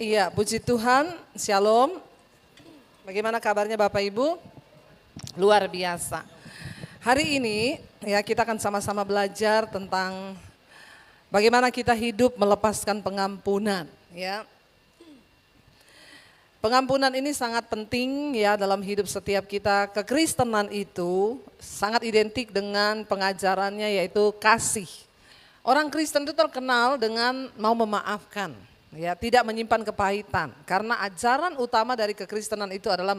Iya, puji Tuhan, Shalom. Bagaimana kabarnya Bapak Ibu? Luar biasa. Hari ini ya kita akan sama-sama belajar tentang bagaimana kita hidup melepaskan pengampunan, ya. Pengampunan ini sangat penting ya dalam hidup setiap kita. Kekristenan itu sangat identik dengan pengajarannya yaitu kasih. Orang Kristen itu terkenal dengan mau memaafkan. Ya, tidak menyimpan kepahitan karena ajaran utama dari kekristenan itu adalah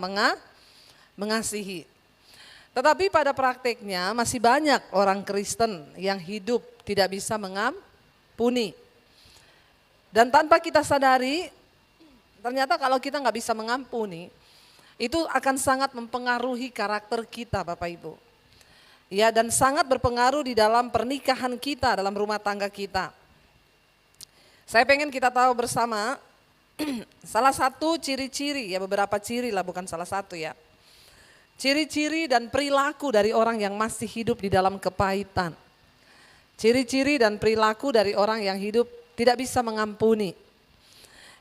mengasihi. Tetapi pada prakteknya masih banyak orang Kristen yang hidup tidak bisa mengampuni. Dan tanpa kita sadari, ternyata kalau kita nggak bisa mengampuni, itu akan sangat mempengaruhi karakter kita Bapak Ibu. Ya, dan sangat berpengaruh di dalam pernikahan kita, dalam rumah tangga kita. Saya pengen kita tahu bersama salah satu ciri-ciri, ya beberapa ciri lah bukan salah satu ya. Ciri-ciri dan perilaku dari orang yang masih hidup di dalam kepahitan. Ciri-ciri dan perilaku dari orang yang hidup tidak bisa mengampuni.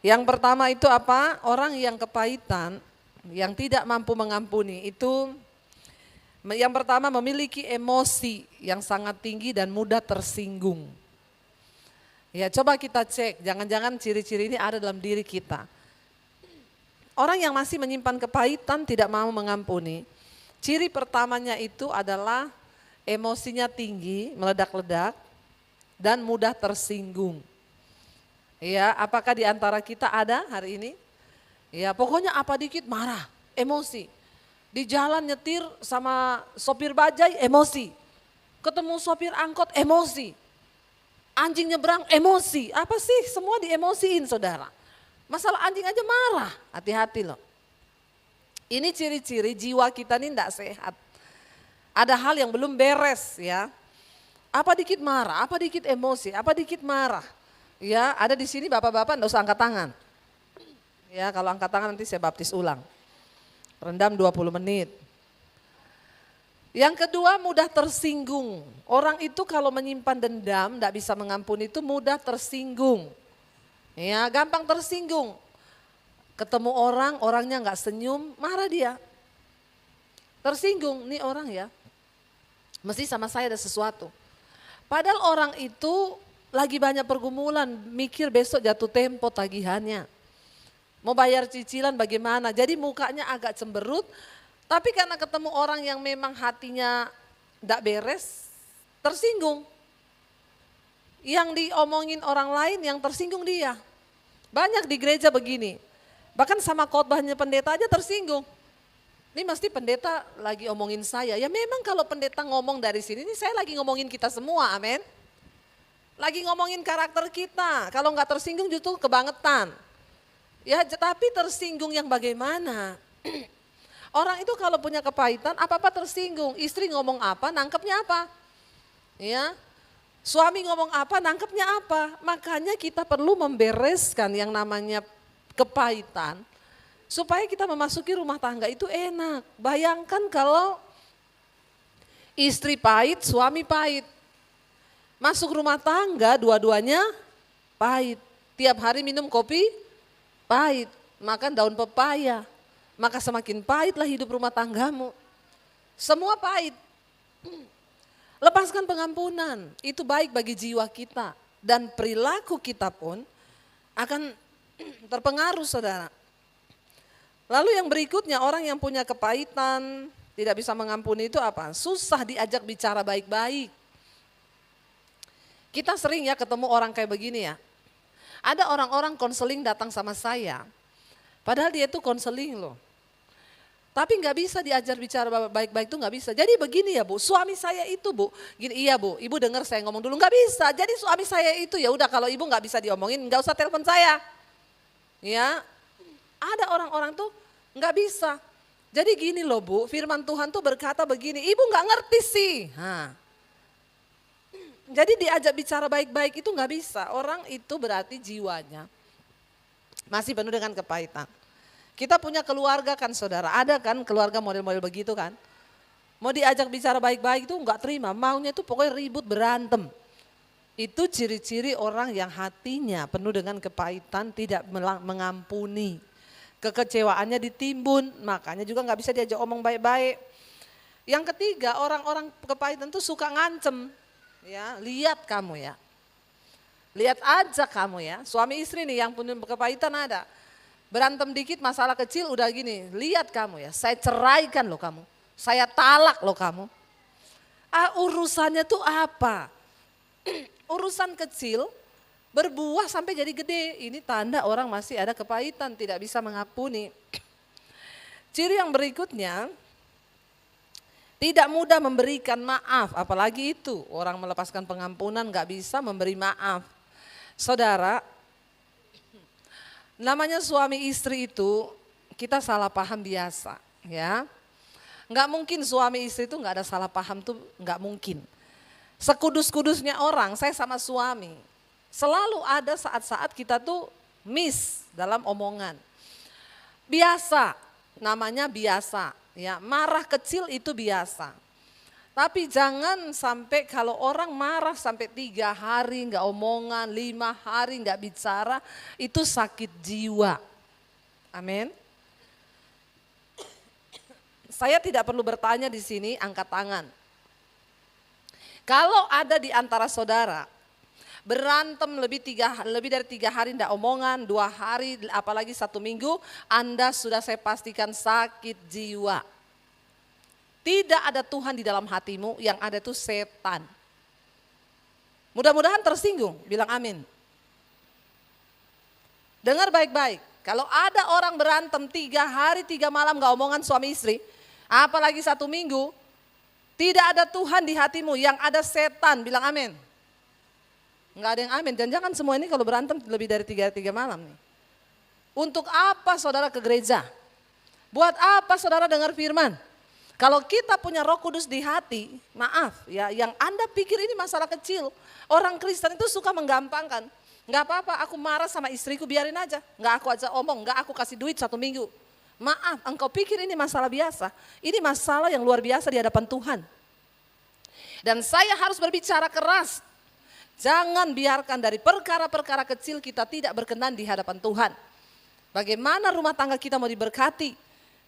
Yang pertama itu apa? Orang yang kepahitan, yang tidak mampu mengampuni itu yang pertama memiliki emosi yang sangat tinggi dan mudah tersinggung. Ya, coba kita cek, jangan-jangan ciri-ciri ini ada dalam diri kita. Orang yang masih menyimpan kepahitan tidak mau mengampuni, ciri pertamanya itu adalah emosinya tinggi, meledak-ledak, dan mudah tersinggung. Ya, apakah di antara kita ada hari ini? Ya, pokoknya apa dikit marah, emosi. Di jalan nyetir sama sopir bajai, emosi. Ketemu sopir angkot, emosi. Anjing nyebrang emosi, apa sih semua diemosiin saudara. Masalah anjing aja marah, hati-hati loh. Ini ciri-ciri jiwa kita ini tidak sehat. Ada hal yang belum beres ya. Apa dikit marah, apa dikit emosi, apa dikit marah. Ya, ada di sini bapak-bapak enggak usah angkat tangan. Ya, kalau angkat tangan nanti saya baptis ulang. Rendam 20 menit. Yang kedua mudah tersinggung. Orang itu kalau menyimpan dendam, tidak bisa mengampuni itu mudah tersinggung. Ya, gampang tersinggung. Ketemu orang, orangnya nggak senyum, marah dia. Tersinggung, nih orang ya. Mesti sama saya ada sesuatu. Padahal orang itu lagi banyak pergumulan, mikir besok jatuh tempo tagihannya. Mau bayar cicilan bagaimana, jadi mukanya agak cemberut. Tapi karena ketemu orang yang memang hatinya tidak beres, tersinggung. Yang diomongin orang lain yang tersinggung dia. Banyak di gereja begini, bahkan sama khotbahnya pendeta aja tersinggung. Ini mesti pendeta lagi omongin saya, ya memang kalau pendeta ngomong dari sini, ini saya lagi ngomongin kita semua, amin. Lagi ngomongin karakter kita, kalau nggak tersinggung justru kebangetan. Ya tapi tersinggung yang bagaimana? Orang itu kalau punya kepahitan apa-apa tersinggung, istri ngomong apa nangkepnya apa, ya suami ngomong apa nangkepnya apa. Makanya kita perlu membereskan yang namanya kepahitan supaya kita memasuki rumah tangga itu enak. Bayangkan kalau istri pahit, suami pahit, masuk rumah tangga dua-duanya pahit, tiap hari minum kopi pahit, makan daun pepaya. Maka semakin pahitlah hidup rumah tanggamu. Semua pahit. Lepaskan pengampunan, itu baik bagi jiwa kita. Dan perilaku kita pun akan terpengaruh saudara. Lalu yang berikutnya orang yang punya kepahitan, tidak bisa mengampuni itu apa? Susah diajak bicara baik-baik. Kita sering ya ketemu orang kayak begini ya. Ada orang-orang konseling datang sama saya. Padahal dia itu konseling loh. Tapi nggak bisa diajar bicara baik-baik itu nggak bisa. Jadi begini ya Bu, suami saya itu Bu, gini iya Bu, Ibu dengar saya ngomong dulu nggak bisa. Jadi suami saya itu ya udah kalau Ibu nggak bisa diomongin nggak usah telepon saya. Ya, ada orang-orang tuh nggak bisa. Jadi gini loh Bu, firman Tuhan tuh berkata begini, Ibu nggak ngerti sih. Jadi diajak bicara baik-baik itu nggak bisa. Orang itu berarti jiwanya masih penuh dengan kepahitan. Kita punya keluarga kan saudara, ada kan keluarga model-model begitu kan. Mau diajak bicara baik-baik itu enggak terima, maunya itu pokoknya ribut berantem. Itu ciri-ciri orang yang hatinya penuh dengan kepahitan, tidak mengampuni. Kekecewaannya ditimbun, makanya juga nggak bisa diajak omong baik-baik. Yang ketiga, orang-orang kepahitan itu suka ngancem. Ya, lihat kamu ya. Lihat aja kamu ya. Suami istri nih yang punya kepahitan ada. Berantem dikit masalah kecil udah gini, lihat kamu ya. Saya ceraikan loh kamu. Saya talak loh kamu. Urusannya tuh apa? Urusan kecil berbuah sampai jadi gede. Ini tanda orang masih ada kepahitan, tidak bisa mengampuni. Ciri yang berikutnya, tidak mudah memberikan maaf. Apalagi itu orang melepaskan pengampunan gak bisa memberi maaf. Saudara, namanya suami istri itu kita salah paham biasa ya. Gak mungkin suami istri itu gak ada salah paham tuh, gak mungkin. Sekudus-kudusnya orang, saya sama suami, selalu ada saat-saat kita tuh miss dalam omongan. Biasa, namanya biasa, ya marah kecil itu biasa. Tapi jangan sampai kalau orang marah sampai 3 hari nggak omongan, 5 hari nggak bicara, itu sakit jiwa. Amin. Saya tidak perlu bertanya di sini, angkat tangan. Kalau ada di antara saudara berantem lebih dari 3 hari tidak omongan, 2 hari apalagi 1 minggu, Anda sudah saya pastikan sakit jiwa. Tidak ada Tuhan di dalam hatimu, yang ada itu setan. Mudah-mudahan tersinggung, bilang amin. Dengar baik-baik, kalau ada orang berantem 3 hari 3 malam gak omongan suami istri, apalagi 1 minggu, tidak ada Tuhan di hatimu, yang ada setan, bilang amin. Enggak ada yang amin, jangan-jangan semua ini kalau berantem lebih dari 3 malam nih. Untuk apa saudara ke gereja? Buat apa saudara dengar firman? Kalau kita punya Roh Kudus di hati, maaf ya, yang Anda pikir ini masalah kecil. Orang Kristen itu suka menggampangkan. Enggak apa-apa, aku marah sama istriku, biarin aja. Enggak aku aja omong, enggak aku kasih duit 1 minggu. Maaf, engkau pikir ini masalah biasa. Ini masalah yang luar biasa di hadapan Tuhan. Dan saya harus berbicara keras. Jangan biarkan dari perkara-perkara kecil kita tidak berkenan di hadapan Tuhan. Bagaimana rumah tangga kita mau diberkati?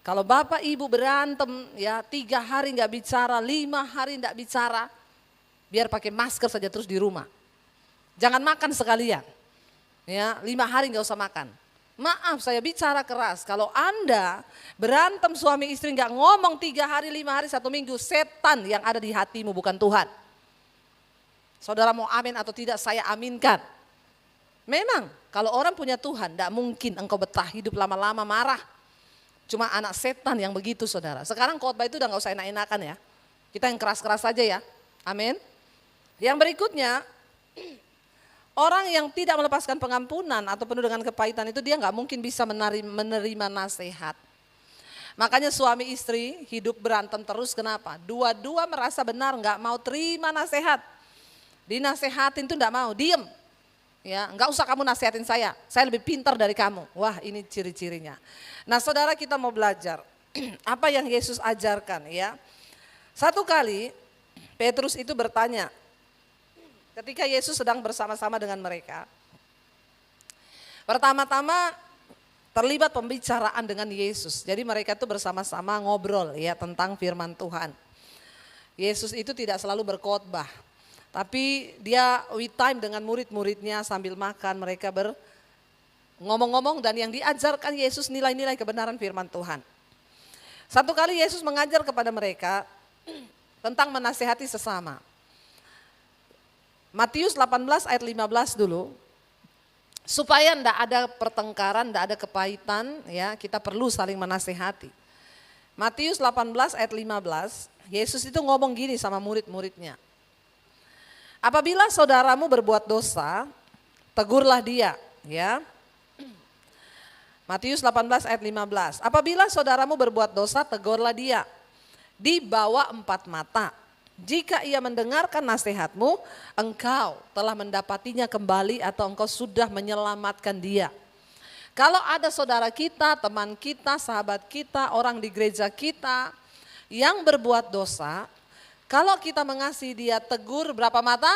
Kalau bapak ibu berantem ya 3 hari nggak bicara, 5 hari nggak bicara, biar pakai masker saja terus di rumah. Jangan makan sekalian. Ya, 5 hari nggak usah makan. Maaf, saya bicara keras. Kalau Anda berantem suami istri nggak ngomong 3 hari, 5 hari, 1 minggu, setan yang ada di hatimu, bukan Tuhan. Saudara mau amin atau tidak, saya aminkan. Memang kalau orang punya Tuhan, tidak mungkin engkau betah hidup lama-lama marah. Cuma anak setan yang begitu saudara. Sekarang khotbah itu udah nggak usah enak-enakan ya. Kita yang keras-keras saja ya. Amin. Yang berikutnya, orang yang tidak melepaskan pengampunan atau penuh dengan kepahitan itu dia nggak mungkin bisa menerima nasihat. Makanya suami istri hidup berantem terus, kenapa? Dua-dua merasa benar, nggak mau terima nasihat. Dinasehatin tuh nggak mau, diem. Ya, nggak usah kamu nasihatin saya lebih pintar dari kamu. Wah, ini ciri-cirinya. Nah, saudara, kita mau belajar apa yang Yesus ajarkan ya. Satu kali Petrus itu bertanya, ketika Yesus sedang bersama-sama dengan mereka. Pertama-tama terlibat pembicaraan dengan Yesus. Jadi mereka itu bersama-sama ngobrol ya tentang firman Tuhan. Yesus itu tidak selalu berkhotbah. Tapi dia with time dengan murid-muridnya sambil makan, mereka ngomong-ngomong, dan yang diajarkan Yesus nilai-nilai kebenaran firman Tuhan. Satu kali Yesus mengajar kepada mereka tentang menasehati sesama. Matius 18 ayat 15 dulu. Supaya tidak ada pertengkaran, tidak ada kepahitan, ya kita perlu saling menasehati. Matius 18 ayat 15, Yesus itu ngomong gini sama murid-muridnya. Apabila saudaramu berbuat dosa, tegurlah dia, ya. Matius 18 ayat 15. Apabila saudaramu berbuat dosa, tegurlah dia di bawah 4 mata. Jika ia mendengarkan nasihatmu, engkau telah mendapatinya kembali atau engkau sudah menyelamatkan dia. Kalau ada saudara kita, teman kita, sahabat kita, orang di gereja kita yang berbuat dosa, kalau kita mengasihi dia, tegur berapa mata?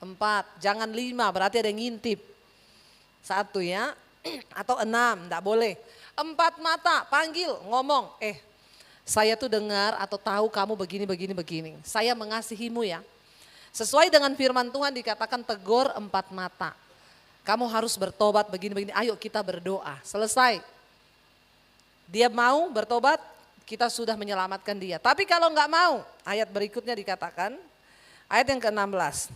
4, jangan 5, berarti ada yang ngintip. 1 ya, atau 6, enggak boleh. 4 mata, panggil, ngomong, saya tuh dengar atau tahu kamu begini. Saya mengasihimu ya. Sesuai dengan firman Tuhan dikatakan tegur 4 mata. Kamu harus bertobat begini, ayo kita berdoa. Selesai. Dia mau bertobat, kita sudah menyelamatkan dia. Tapi kalau enggak mau, ayat berikutnya dikatakan, ayat yang ke-16.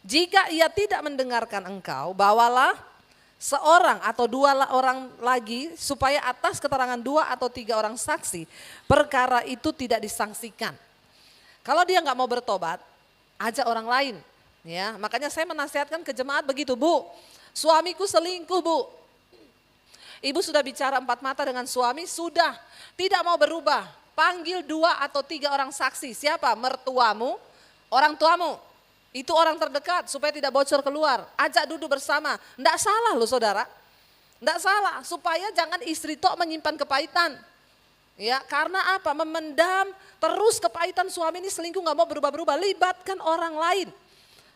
Jika ia tidak mendengarkan engkau, bawalah seorang atau 2 orang lagi supaya atas keterangan 2 atau 3 orang saksi perkara itu tidak disangsikan. Kalau dia nggak mau bertobat, ajak orang lain. Ya, makanya saya menasihatkan ke jemaat begitu, Bu. Suamiku selingkuh, Bu. Ibu sudah bicara 4 mata dengan suami, sudah tidak mau berubah. Panggil 2 atau 3 orang saksi. Siapa? Mertuamu, orang tuamu. Itu orang terdekat supaya tidak bocor keluar. Ajak duduk bersama. Enggak salah loh saudara. Enggak salah, supaya jangan istri tok menyimpan kepahitan. Ya, karena apa? Memendam terus kepahitan suami ini selingkuh nggak mau berubah-berubah. Libatkan orang lain.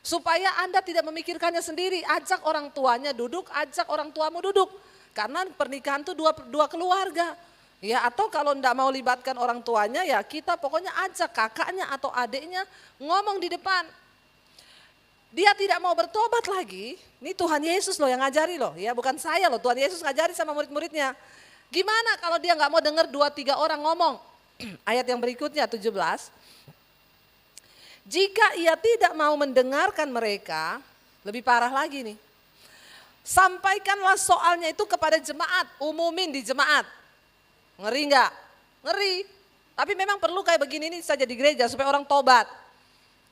Supaya Anda tidak memikirkannya sendiri. Ajak orang tuanya duduk, ajak orang tuamu duduk. Karena pernikahan itu dua keluarga. Ya, atau kalau enggak mau libatkan orang tuanya, ya kita pokoknya ajak kakaknya atau adiknya ngomong di depan. Dia tidak mau bertobat lagi, ini Tuhan Yesus loh yang ngajari loh, ya bukan saya loh, Tuhan Yesus ngajari sama murid-muridnya. Gimana kalau dia nggak mau dengar 2-3 orang ngomong? Ayat yang berikutnya 17. Jika ia tidak mau mendengarkan mereka, lebih parah lagi nih. Sampaikanlah soalnya itu kepada jemaat, umumin di jemaat. Ngeri nggak? Ngeri. Tapi memang perlu kayak begini nih saja di gereja supaya orang tobat.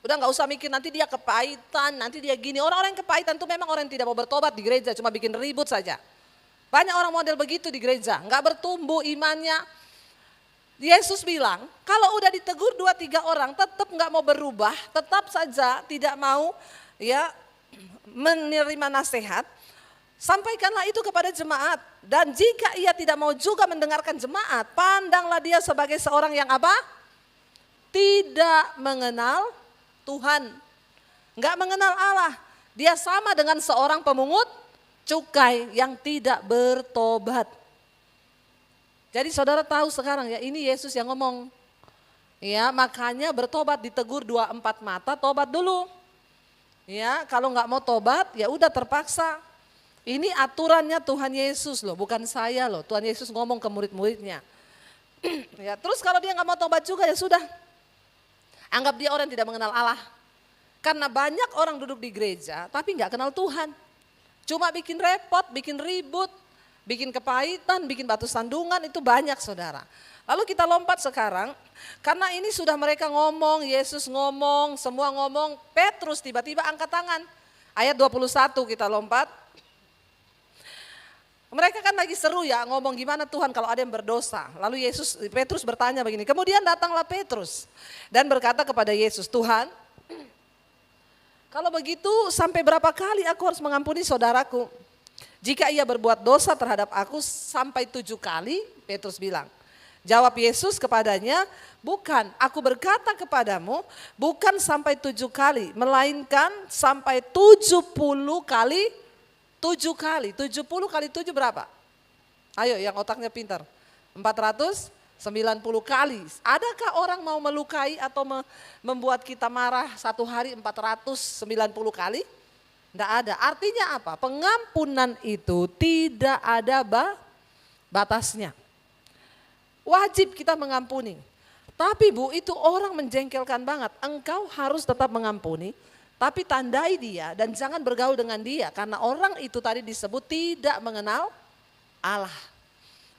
Udah nggak usah mikir nanti dia kepahitan, nanti dia gini. Orang-orang yang kepahitan itu memang orang yang tidak mau bertobat di gereja, cuma bikin ribut saja. Banyak orang model begitu di gereja, nggak bertumbuh imannya. Yesus bilang, kalau udah ditegur 2-3 orang tetap nggak mau berubah, tetap saja tidak mau ya menerima nasihat, sampaikanlah itu kepada jemaat. Dan jika ia tidak mau juga mendengarkan jemaat, pandanglah dia sebagai seorang yang apa? Tidak mengenal Tuhan, nggak mengenal Allah. Dia sama dengan seorang pemungut cukai yang tidak bertobat. Jadi saudara tahu sekarang ya, ini Yesus yang ngomong. Ya, makanya bertobat, ditegur 2-4 mata, tobat dulu. Ya, kalau nggak mau tobat ya udah terpaksa. Ini aturannya Tuhan Yesus loh, bukan saya loh. Tuhan Yesus ngomong ke murid-muridnya. Ya, terus kalau dia nggak mau tobat juga ya sudah. Anggap dia orang yang tidak mengenal Allah. Karena banyak orang duduk di gereja tapi nggak kenal Tuhan. Cuma bikin repot, bikin ribut, bikin kepahitan, bikin batu sandungan, itu banyak saudara. Lalu kita lompat sekarang, karena ini sudah mereka ngomong, Yesus ngomong, semua ngomong, Petrus tiba-tiba angkat tangan. Ayat 21 kita lompat. Mereka kan lagi seru ya ngomong gimana Tuhan kalau ada yang berdosa. Lalu Petrus bertanya begini, kemudian datanglah Petrus dan berkata kepada Yesus, Tuhan, kalau begitu sampai berapa kali aku harus mengampuni saudaraku? Jika ia berbuat dosa terhadap aku sampai 7 kali, Petrus bilang. Jawab Yesus kepadanya, bukan, aku berkata kepadamu, bukan sampai 7 kali, melainkan sampai 70 kali 7 kali. 70 kali 7 berapa? Ayo yang otaknya pintar. 490 kali. Adakah orang mau melukai atau membuat kita marah satu hari 490 kali? Tidak ada. Artinya apa? Pengampunan itu tidak ada batasnya. Wajib kita mengampuni. Tapi Bu, itu orang menjengkelkan banget. Engkau harus tetap mengampuni, tapi tandai dia dan jangan bergaul dengan dia. Karena orang itu tadi disebut tidak mengenal Allah.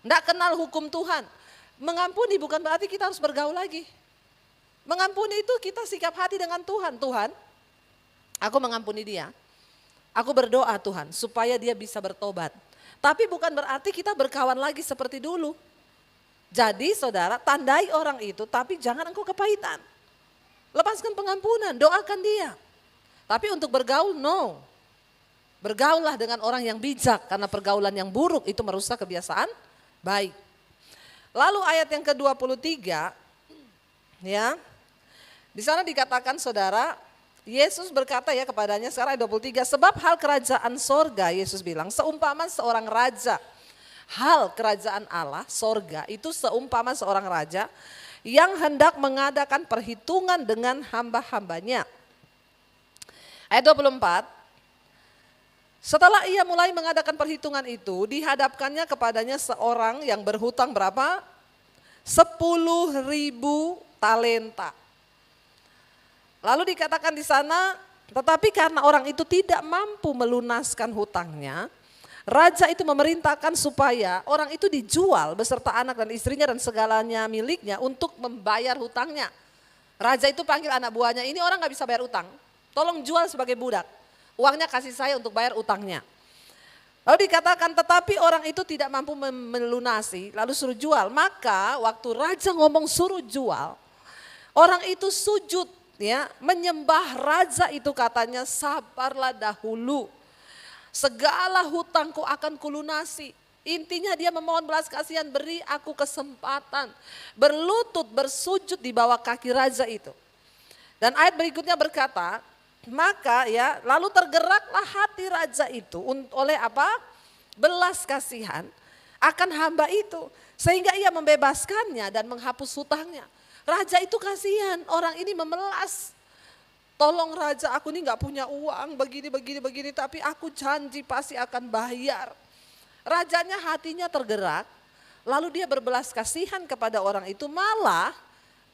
Tidak kenal hukum Tuhan. Mengampuni bukan berarti kita harus bergaul lagi. Mengampuni itu kita sikap hati dengan Tuhan. Tuhan, aku mengampuni dia. Aku berdoa Tuhan supaya dia bisa bertobat. Tapi bukan berarti kita berkawan lagi seperti dulu. Jadi saudara, tandai orang itu tapi jangan engkau kepahitan. Lepaskan pengampunan, doakan dia. Tapi untuk bergaul, no. Bergaullah dengan orang yang bijak, karena pergaulan yang buruk itu merusak kebiasaan baik. Lalu ayat yang ke-23, ya, di sana dikatakan saudara, Yesus berkata ya kepadanya sekarang ayat 23, sebab hal kerajaan sorga, Yesus bilang, seumpama seorang raja. Hal kerajaan Allah, sorga itu seumpama seorang raja yang hendak mengadakan perhitungan dengan hamba-hambanya. Ayat 24, setelah ia mulai mengadakan perhitungan itu, dihadapkannya kepadanya seorang yang berhutang berapa? 10.000 talenta. Lalu dikatakan di sana, tetapi karena orang itu tidak mampu melunaskan hutangnya, raja itu memerintahkan supaya orang itu dijual beserta anak dan istrinya dan segalanya miliknya untuk membayar hutangnya. Raja itu panggil anak buahnya, ini orang gak bisa bayar utang, tolong jual sebagai budak. Uangnya kasih saya untuk bayar utangnya. Lalu dikatakan tetapi orang itu tidak mampu melunasi, lalu suruh jual. Maka waktu raja ngomong suruh jual, orang itu sujud ya, menyembah raja itu, katanya sabarlah dahulu, segala hutangku akan kulunasi. Intinya dia memohon belas kasihan, beri aku kesempatan. Berlutut bersujud di bawah kaki raja itu. Dan ayat berikutnya berkata, maka ya lalu tergeraklah hati raja itu oleh apa? Belas kasihan akan hamba itu. Sehingga ia membebaskannya dan menghapus hutangnya. Raja itu kasihan, orang ini memelas. Tolong raja, aku ini gak punya uang begini, tapi aku janji pasti akan bayar. Rajanya hatinya tergerak, lalu dia berbelas kasihan kepada orang itu, malah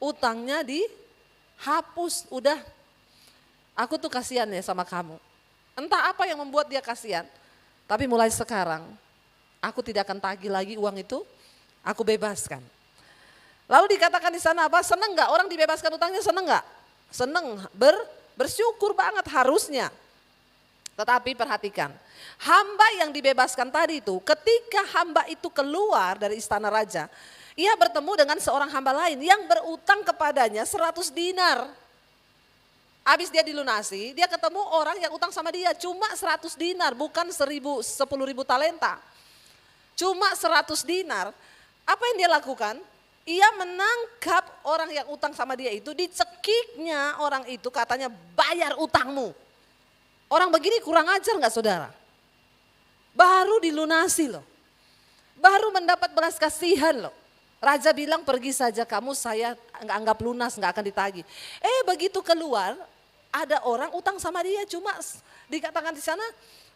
utangnya dihapus. Udah, aku tuh kasihan ya sama kamu. Entah apa yang membuat dia kasihan, tapi mulai sekarang aku tidak akan tagih lagi uang itu, aku bebaskan. Lalu dikatakan di sana apa? Seneng gak orang dibebaskan utangnya, seneng gak? Seneng, bersyukur banget harusnya. Tetapi perhatikan, hamba yang dibebaskan tadi itu, ketika hamba itu keluar dari istana raja, ia bertemu dengan seorang hamba lain yang berutang kepadanya 100 dinar. Habis dia dilunasi, dia ketemu orang yang utang sama dia cuma 100 dinar, bukan 10.000 talenta. Cuma 100 dinar. Apa yang dia lakukan? Ia menangkap orang yang utang sama dia itu, dicekiknya orang itu, katanya bayar utangmu. Orang begini kurang ajar gak saudara? Baru dilunasi loh. Baru mendapat belas kasihan loh. Raja bilang pergi saja kamu, saya anggap lunas, gak akan ditagih. Begitu keluar ada orang utang sama dia, cuma dikatakan di sana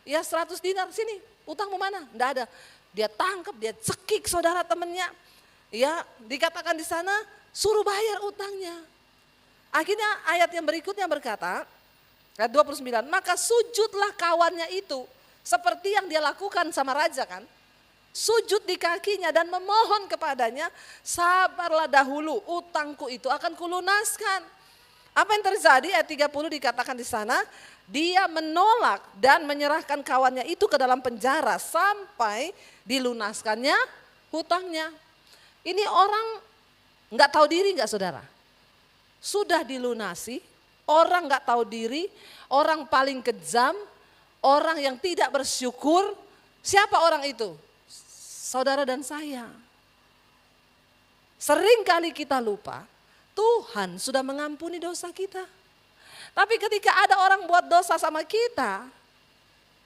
ya 100 dinar, sini utangmu mana? Gak ada. Dia tangkap, dia cekik saudara temennya. Ya, dikatakan di sana suruh bayar utangnya. Akhirnya ayat yang berikutnya berkata, ayat 29, maka sujudlah kawannya itu seperti yang dia lakukan sama raja kan. Sujud di kakinya dan memohon kepadanya, sabarlah dahulu, utangku itu akan kulunaskan. Apa yang terjadi? Ayat 30 dikatakan di sana, dia menolak dan menyerahkan kawannya itu ke dalam penjara sampai dilunaskannya hutangnya. Ini orang nggak tahu diri nggak saudara? Sudah dilunasi, orang nggak tahu diri, orang paling kejam, orang yang tidak bersyukur. Siapa orang itu? Saudara dan saya. Sering kali kita lupa, Tuhan sudah mengampuni dosa kita. Tapi ketika ada orang buat dosa sama kita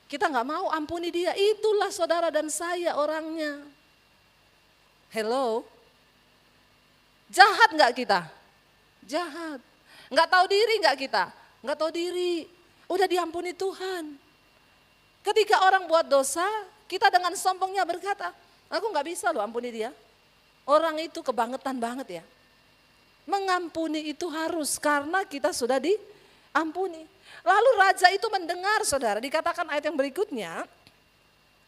nggak mau ampuni dia. Itulah saudara dan saya orangnya. Hello, jahat nggak kita? Jahat. Nggak tahu diri nggak kita? Nggak tahu diri. Udah diampuni Tuhan. Ketika orang buat dosa, kita dengan sombongnya berkata, aku nggak bisa loh ampuni dia. Orang itu kebangetan banget ya. Mengampuni itu harus karena kita sudah diampuni. Lalu raja itu mendengar saudara, dikatakan ayat yang berikutnya.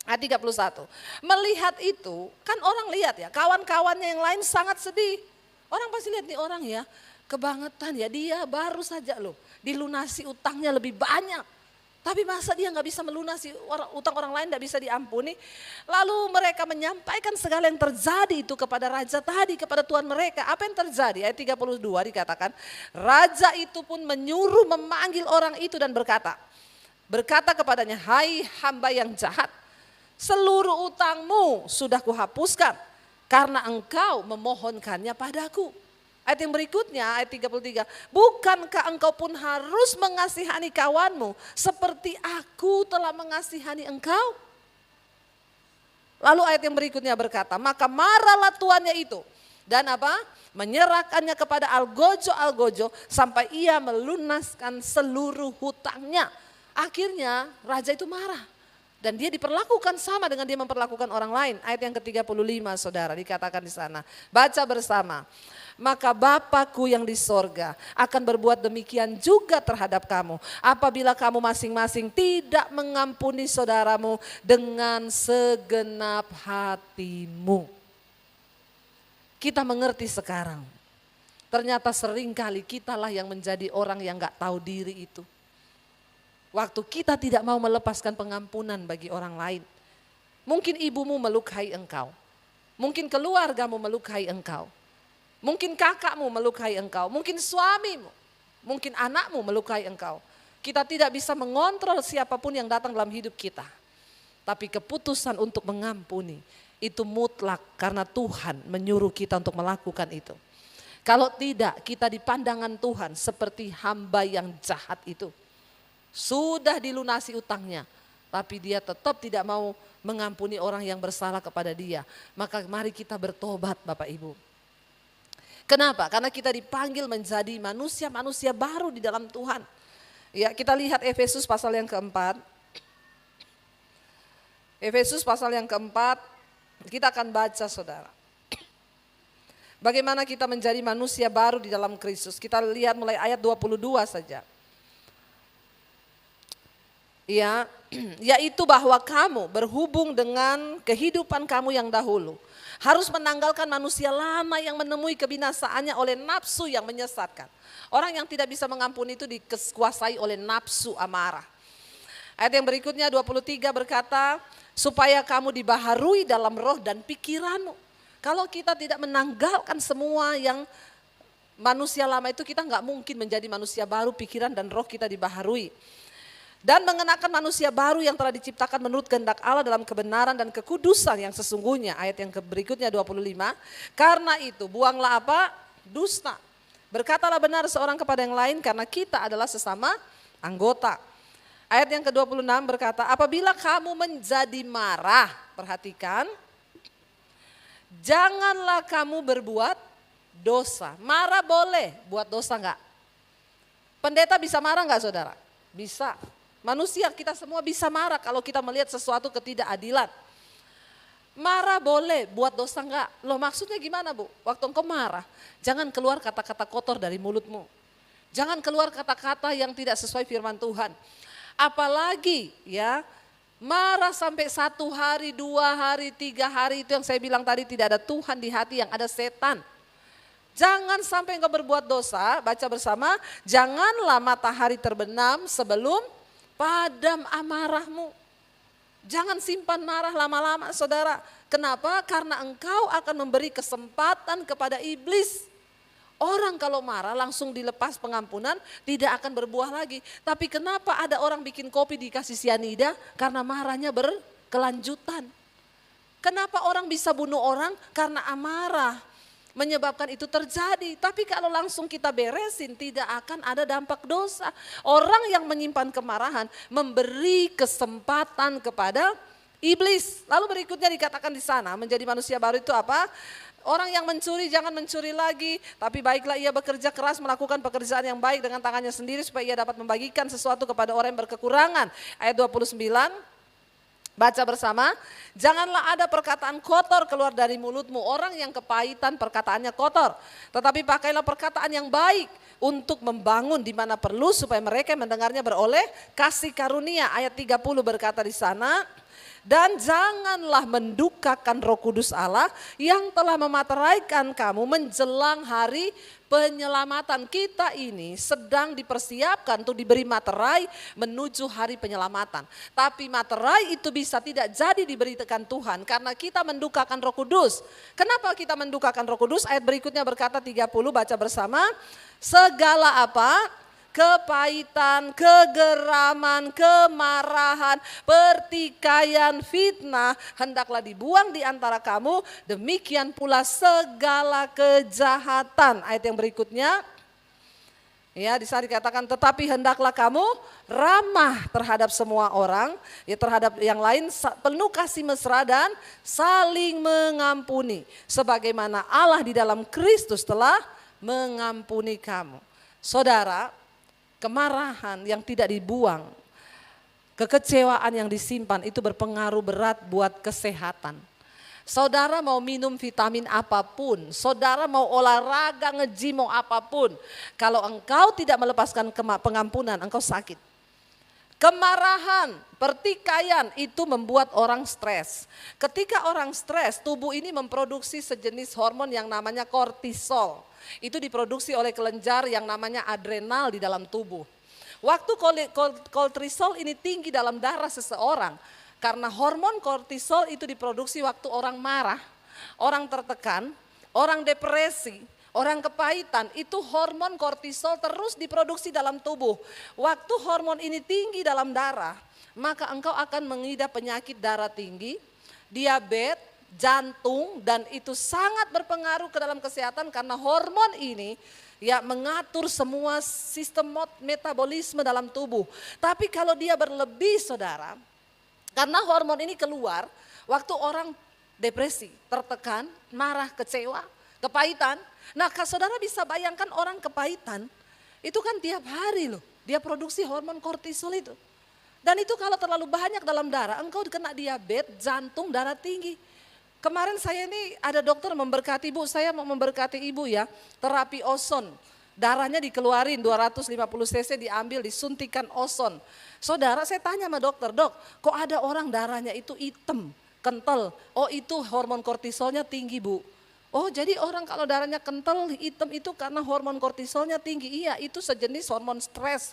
Ayat 31, melihat itu, kan orang lihat ya, kawan-kawannya yang lain sangat sedih. Orang pasti lihat nih orang ya, kebangetan ya, dia baru saja loh dilunasi utangnya lebih banyak. Tapi masa dia gak bisa melunasi utang orang lain, gak bisa diampuni. Lalu mereka menyampaikan segala yang terjadi itu kepada raja tadi, kepada Tuhan mereka. Apa yang terjadi? Ayat 32 dikatakan, raja itu pun menyuruh memanggil orang itu dan berkata kepadanya, hai hamba yang jahat, seluruh utangmu sudah kuhapuskan karena engkau memohonkannya padaku. Ayat yang berikutnya, ayat 33. Bukankah engkau pun harus mengasihani kawanmu seperti aku telah mengasihani engkau? Lalu ayat yang berikutnya berkata, maka marahlah tuannya itu. Dan apa? Menyerahkannya kepada algojo sampai ia melunaskan seluruh hutangnya. Akhirnya raja itu marah. Dan dia diperlakukan sama dengan dia memperlakukan orang lain. Ayat yang ke-35 saudara dikatakan di sana. Baca bersama. Maka Bapakku yang di sorga akan berbuat demikian juga terhadap kamu. Apabila kamu masing-masing tidak mengampuni saudaramu dengan segenap hatimu. Kita mengerti sekarang. Ternyata seringkali kitalah yang menjadi orang yang gak tahu diri itu. Waktu kita tidak mau melepaskan pengampunan bagi orang lain. Mungkin ibumu melukai engkau. Mungkin keluargamu melukai engkau. Mungkin kakakmu melukai engkau. Mungkin suamimu. Mungkin anakmu melukai engkau. Kita tidak bisa mengontrol siapapun yang datang dalam hidup kita. Tapi keputusan untuk mengampuni itu mutlak karena Tuhan menyuruh kita untuk melakukan itu. Kalau tidak, kita di pandangan Tuhan seperti hamba yang jahat itu. Sudah dilunasi utangnya, tapi dia tetap tidak mau mengampuni orang yang bersalah kepada dia. Maka mari kita bertobat Bapak Ibu. Kenapa? Karena kita dipanggil menjadi manusia-manusia baru di dalam Tuhan. Ya, kita lihat Efesus pasal yang keempat. Efesus pasal yang keempat, kita akan baca saudara. Bagaimana kita menjadi manusia baru di dalam Kristus. Kita lihat mulai ayat 22 saja. Ya, yaitu bahwa kamu berhubung dengan kehidupan kamu yang dahulu. Harus menanggalkan manusia lama yang menemui kebinasaannya oleh nafsu yang menyesatkan. Orang yang tidak bisa mengampuni itu dikuasai oleh nafsu amarah. Ayat yang berikutnya 23 berkata, supaya kamu dibaharui dalam roh dan pikiranmu. Kalau kita tidak menanggalkan semua yang manusia lama itu, kita nggak mungkin menjadi manusia baru, pikiran dan roh kita dibaharui. Dan mengenakan manusia baru yang telah diciptakan menurut kehendak Allah dalam kebenaran dan kekudusan yang sesungguhnya. Ayat yang berikutnya 25. Karena itu buanglah apa? Dusta. Berkatalah benar seorang kepada yang lain karena kita adalah sesama anggota. Ayat yang ke-26 berkata, apabila kamu menjadi marah, perhatikan, janganlah kamu berbuat dosa. Marah boleh, buat dosa enggak? Pendeta bisa marah enggak saudara? Bisa. Manusia kita semua bisa marah kalau kita melihat sesuatu ketidakadilan. Marah boleh, buat dosa enggak? Loh maksudnya gimana Bu? Waktu engkau marah, jangan keluar kata-kata kotor dari mulutmu. Jangan keluar kata-kata yang tidak sesuai firman Tuhan. Apalagi ya, marah sampai 1 hari, 2 hari, 3 hari itu yang saya bilang tadi tidak ada Tuhan di hati, yang ada setan. Jangan sampai engkau berbuat dosa, baca bersama, janganlah matahari terbenam sebelum padam amarahmu. Jangan simpan marah lama-lama saudara. Kenapa? Karena engkau akan memberi kesempatan kepada iblis. Orang kalau marah langsung dilepas pengampunan tidak akan berbuah lagi. Tapi kenapa ada orang bikin kopi dikasih sianida? Karena marahnya berkelanjutan. Kenapa orang bisa bunuh orang? Karena amarah menyebabkan itu terjadi. Tapi kalau langsung kita beresin tidak akan ada dampak dosa. Orang yang menyimpan kemarahan memberi kesempatan kepada iblis. Lalu berikutnya dikatakan di sana menjadi manusia baru itu apa? Orang yang mencuri jangan mencuri lagi, tapi baiklah ia bekerja keras melakukan pekerjaan yang baik dengan tangannya sendiri supaya ia dapat membagikan sesuatu kepada orang yang berkekurangan. Ayat 29. Baca bersama, janganlah ada perkataan kotor keluar dari mulutmu. Orang yang kepahitan perkataannya kotor. Tetapi pakailah perkataan yang baik untuk membangun di mana perlu supaya mereka yang mendengarnya beroleh kasih karunia. Ayat 30 berkata di sana, dan janganlah mendukakan Roh Kudus Allah yang telah memateraikan kamu menjelang hari penyelamatan. Kita ini sedang dipersiapkan untuk diberi materai menuju hari penyelamatan. Tapi materai itu bisa tidak jadi diberikan Tuhan karena kita mendukakan Roh Kudus. Kenapa kita mendukakan Roh Kudus? Ayat berikutnya berkata 30, baca bersama. Segala apa? kepahitan, kegeraman, kemarahan, pertikaian, fitnah, hendaklah dibuang di antara kamu, demikian pula segala kejahatan. Ayat yang berikutnya, ya, di sana dikatakan tetapi hendaklah kamu ramah terhadap semua orang, ya terhadap yang lain penuh kasih mesra dan saling mengampuni. Sebagaimana Allah di dalam Kristus telah mengampuni kamu. Saudara, kemarahan yang tidak dibuang, kekecewaan yang disimpan itu berpengaruh berat buat kesehatan. Saudara mau minum vitamin apapun, saudara mau olahraga, nge-gym, mau apapun. Kalau engkau tidak melepaskan pengampunan, engkau sakit. Kemarahan, pertikaian itu membuat orang stres. Ketika orang stres, tubuh ini memproduksi sejenis hormon yang namanya kortisol. Itu diproduksi oleh kelenjar yang namanya adrenal di dalam tubuh. Waktu kortisol ini tinggi dalam darah seseorang, karena hormon kortisol itu diproduksi waktu orang marah, orang tertekan, orang depresi, orang kepahitan, itu hormon kortisol terus diproduksi dalam tubuh. Waktu hormon ini tinggi dalam darah, maka engkau akan mengidap penyakit darah tinggi, diabetes, jantung, dan itu sangat berpengaruh ke dalam kesehatan karena hormon ini ya mengatur semua sistem metabolisme dalam tubuh. Tapi kalau dia berlebih, saudara, karena hormon ini keluar waktu orang depresi, tertekan, marah, kecewa, kepahitan. Nah, saudara bisa bayangkan orang kepahitan, itu kan tiap hari loh, dia produksi hormon kortisol itu. Dan itu kalau terlalu banyak dalam darah, engkau kena diabetes, jantung, darah tinggi. Kemarin saya ini ada dokter memberkati ibu, saya mau memberkati ibu ya, terapi ozon. Darahnya dikeluarin 250 cc diambil, disuntikan ozon. Saudara, saya tanya sama dokter, dok kok ada orang darahnya itu hitam, kental. Oh itu hormon kortisolnya tinggi bu. Oh jadi orang kalau darahnya kental, hitam itu karena hormon kortisolnya tinggi. Iya itu sejenis hormon stres.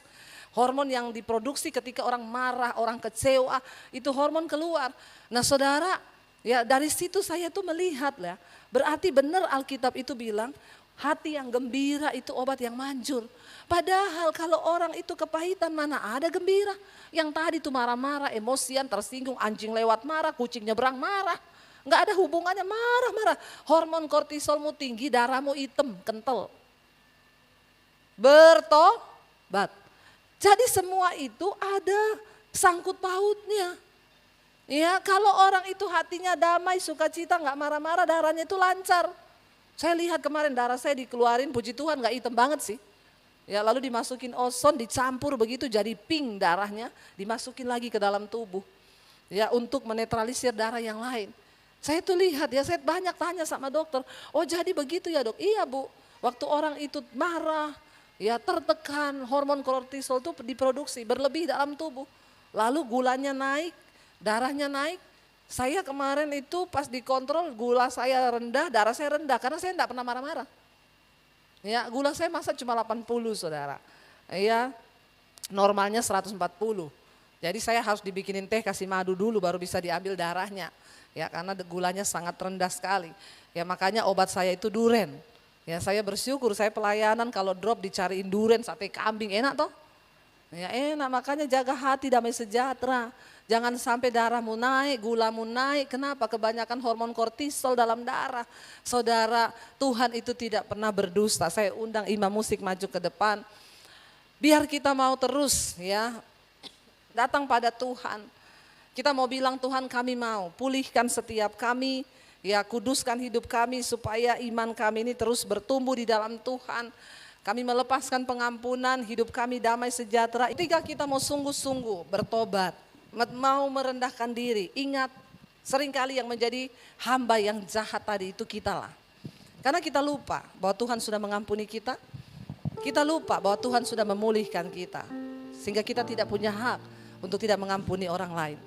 Hormon yang diproduksi ketika orang marah, orang kecewa, itu hormon keluar. Nah saudara, ya dari situ saya tuh melihat lah, berarti benar Alkitab itu bilang, hati yang gembira itu obat yang manjur. Padahal kalau orang itu kepahitan mana ada gembira. Yang tadi itu marah-marah, emosian, tersinggung, anjing lewat marah, kucing nyebrang marah. Enggak ada hubungannya, marah-marah. Hormon kortisolmu tinggi, darahmu hitam, kental. Bertobat. Jadi semua itu ada sangkut pautnya. Ya kalau orang itu hatinya damai, sukacita, enggak marah-marah, darahnya itu lancar. Saya lihat kemarin darah saya dikeluarin, puji Tuhan gak hitam banget sih. Ya lalu dimasukin ozon, dicampur begitu jadi pink darahnya, dimasukin lagi ke dalam tubuh. Ya untuk menetralisir darah yang lain. Saya tuh lihat ya, saya banyak tanya sama dokter, oh jadi begitu ya dok? Iya bu, waktu orang itu marah, ya tertekan, hormon kortisol itu diproduksi, berlebih dalam tubuh. Lalu gulanya naik, darahnya naik. Saya kemarin itu pas dikontrol gula saya rendah, darah saya rendah karena saya enggak pernah marah-marah. Ya, gula saya masa cuma 80 saudara. Ya, normalnya 140. Jadi saya harus dibikinin teh kasih madu dulu baru bisa diambil darahnya. Ya, karena gulanya sangat rendah sekali. Ya, makanya obat saya itu duren. Ya, saya bersyukur saya pelayanan kalau drop dicariin duren, sate kambing, enak toh? Ya, enak, makanya jaga hati damai sejahtera. Jangan sampai darahmu naik, gulamu naik. Kenapa? Kebanyakan hormon kortisol dalam darah. Saudara, Tuhan itu tidak pernah berdusta. Saya undang imam musik maju ke depan. Biar kita mau terus ya datang pada Tuhan. Kita mau bilang Tuhan kami mau pulihkan setiap kami. Ya kuduskan hidup kami supaya iman kami ini terus bertumbuh di dalam Tuhan. Kami melepaskan pengampunan, hidup kami damai sejahtera. Ketika kita mau sungguh-sungguh bertobat. Mau merendahkan diri, ingat seringkali yang menjadi hamba yang jahat tadi itu kita lah. Karena kita lupa bahwa Tuhan sudah mengampuni kita, kita lupa bahwa Tuhan sudah memulihkan kita. Sehingga kita tidak punya hak untuk tidak mengampuni orang lain.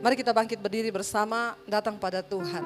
Mari kita bangkit berdiri bersama, datang pada Tuhan.